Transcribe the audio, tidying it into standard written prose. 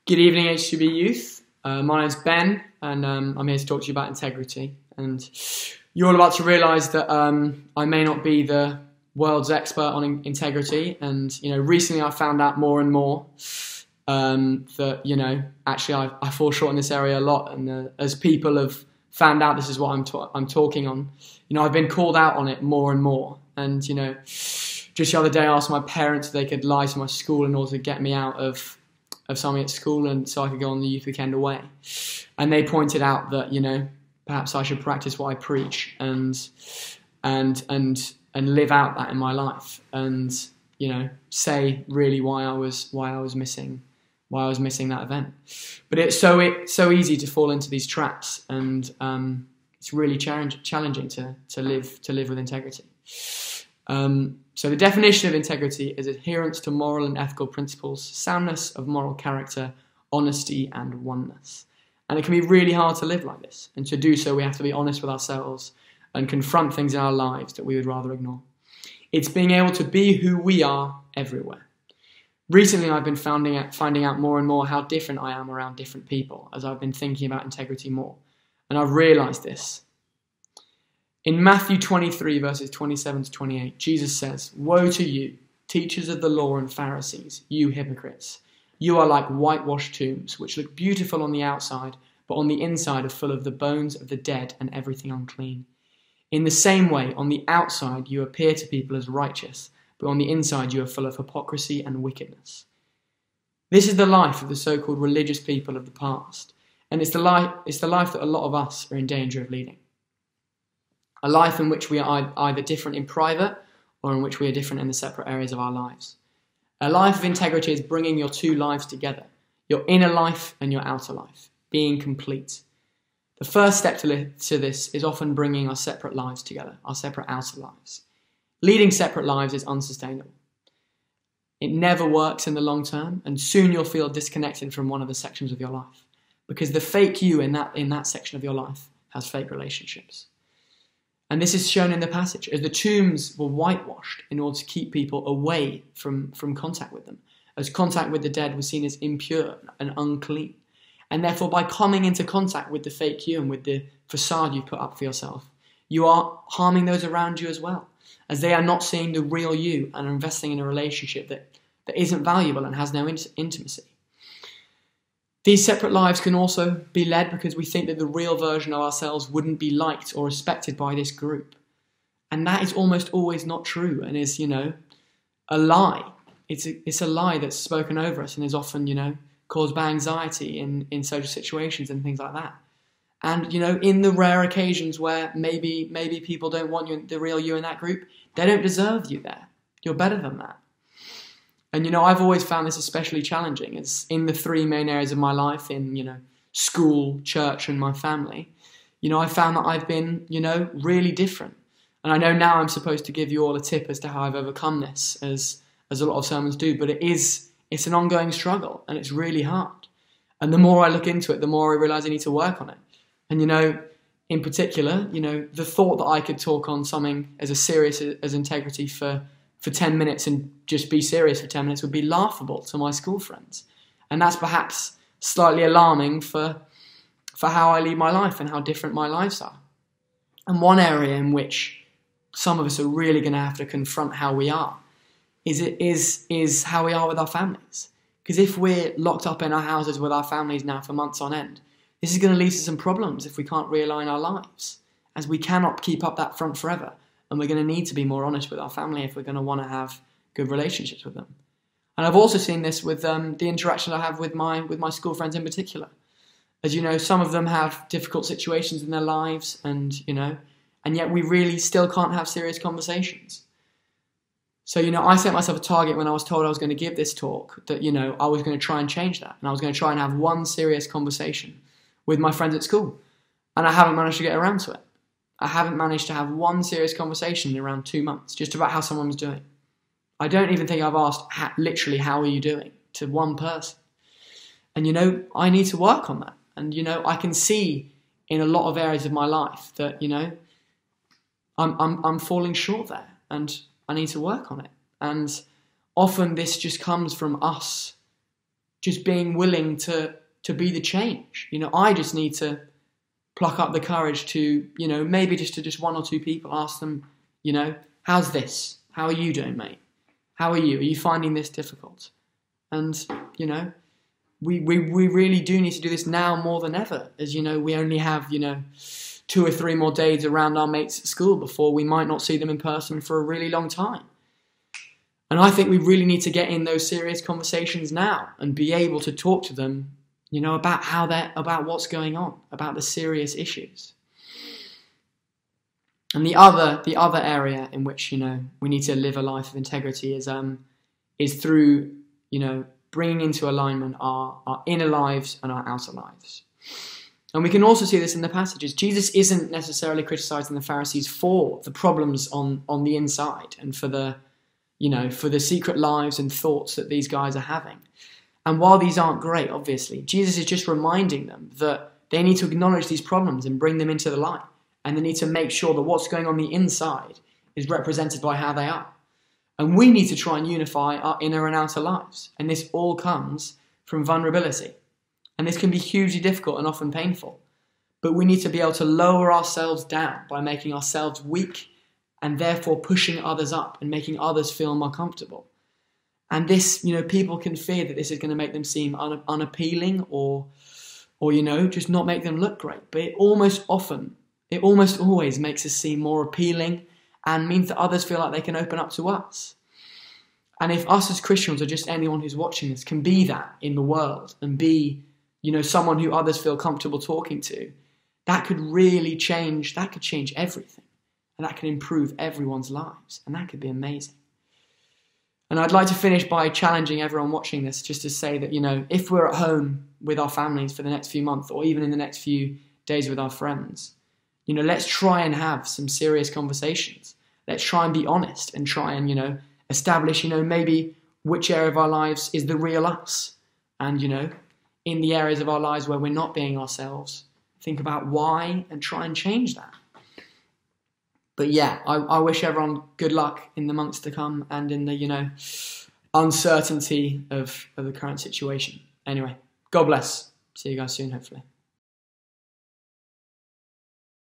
Good evening, HTB youth. My name's Ben, and I'm here to talk to you about integrity. And you're all about to realise that I may not be the world's expert on integrity. And recently I found out more and more that actually I fall short in this area a lot. And as people have found out this is what I'm talking on, I've been called out on it more and more. And just the other day I asked my parents if they could lie to my school in order to get me out of something at school, and so I could go on the youth weekend away. And they pointed out that perhaps I should practice what I preach and live out that in my life, and say really why I was missing that event. But it's so easy to fall into these traps, and it's really challenging to live with integrity. So the definition of integrity is adherence to moral and ethical principles, soundness of moral character, honesty and oneness. And it can be really hard to live like this. And to do so, we have to be honest with ourselves and confront things in our lives that we would rather ignore. It's being able to be who we are everywhere. Recently, I've been finding out more and more how different I am around different people as I've been thinking about integrity more. And I've realised this. In Matthew 23, verses 27 to 28, Jesus says, "Woe to you, teachers of the law and Pharisees, you hypocrites! You are like whitewashed tombs, which look beautiful on the outside, but on the inside are full of the bones of the dead and everything unclean. In the same way, on the outside you appear to people as righteous, but on the inside you are full of hypocrisy and wickedness." This is the life of the so-called religious people of the past, and it's the life that a lot of us are in danger of leading. A life in which we are either different in private or in which we are different in the separate areas of our lives. A life of integrity is bringing your two lives together, your inner life and your outer life, being complete. The first step to this is often bringing our separate lives together, our separate outer lives. Leading separate lives is unsustainable. It never works in the long term, and soon you'll feel disconnected from one of the sections of your life, because the fake you in that section of your life has fake relationships. And this is shown in the passage, as the tombs were whitewashed in order to keep people away from contact with them, as contact with the dead was seen as impure and unclean. And therefore, by coming into contact with the fake you and with the facade you've put up for yourself, you are harming those around you as well, as they are not seeing the real you and are investing in a relationship that isn't valuable and has no intimacy. These separate lives can also be led because we think that the real version of ourselves wouldn't be liked or respected by this group. And that is almost always not true and is, a lie. It's a lie that's spoken over us and is often, caused by anxiety in social situations and things like that. And, in the rare occasions where maybe people don't want you, the real you in that group, they don't deserve you there. You're better than that. And, I've always found this especially challenging. It's in the three main areas of my life, in, school, church, and my family. I found that I've been, really different. And I know now I'm supposed to give you all a tip as to how I've overcome this, as a lot of sermons do, but it's an ongoing struggle, and it's really hard. And the more I look into it, the more I realise I need to work on it. And, in particular, the thought that I could talk on something as serious as integrity for 10 minutes and just be serious for 10 minutes would be laughable to my school friends. And that's perhaps slightly alarming for how I lead my life and how different my lives are. And one area in which some of us are really going to have to confront how we are is how we are with our families. Because if we're locked up in our houses with our families now for months on end, this is going to lead to some problems if we can't realign our lives, as we cannot keep up that front forever. And we're going to need to be more honest with our family if we're going to want to have good relationships with them. And I've also seen this with the interactions I have with my school friends in particular. As some of them have difficult situations in their lives, and yet we really still can't have serious conversations. So I set myself a target when I was told I was going to give this talk that I was going to try and change that, and I was going to try and have one serious conversation with my friends at school, and I haven't managed to get around to it. I haven't managed to have one serious conversation in around 2 months, just about how someone was doing. I don't even think I've asked literally, how are you doing, to one person. And, I need to work on that. And, I can see in a lot of areas of my life that, I'm falling short there, and I need to work on it. And often this just comes from us just being willing to be the change. You know, I just need to pluck up the courage to, you know, maybe just one or two people, ask them, you know, how's this? How are you doing, mate? How are you? Are you finding this difficult? And, you know, we really do need to do this now more than ever. As you know, we only have, you know, 2 or 3 more days around our mates at school before we might not see them in person for a really long time. And I think we really need to get in those serious conversations now and be able to talk to them, you know, about what's going on, about the serious issues. And the other area in which, you know, we need to live a life of integrity is through, you know, bringing into alignment our inner lives and our outer lives. And we can also see this in the passages. Jesus isn't necessarily criticizing the Pharisees for the problems on the inside and for the secret lives and thoughts that these guys are having. And while these aren't great, obviously, Jesus is just reminding them that they need to acknowledge these problems and bring them into the light. And they need to make sure that what's going on the inside is represented by how they are. And we need to try and unify our inner and outer lives. And this all comes from vulnerability. And this can be hugely difficult and often painful. But we need to be able to lower ourselves down by making ourselves weak and therefore pushing others up and making others feel more comfortable. And this, you know, people can fear that this is going to make them seem unappealing or, you know, just not make them look great. But it almost always makes us seem more appealing and means that others feel like they can open up to us. And if us as Christians, or just anyone who's watching this, can be that in the world and be, you know, someone who others feel comfortable talking to, that could really change, that could change everything. And that can improve everyone's lives. And that could be amazing. And I'd like to finish by challenging everyone watching this just to say that, you know, if we're at home with our families for the next few months or even in the next few days with our friends, you know, let's try and have some serious conversations. Let's try and be honest and try and, you know, establish, you know, maybe which area of our lives is the real us. And, you know, in the areas of our lives where we're not being ourselves, think about why and try and change that. But yeah, I wish everyone good luck in the months to come and in the, you know, uncertainty of the current situation. Anyway, God bless. See you guys soon, hopefully.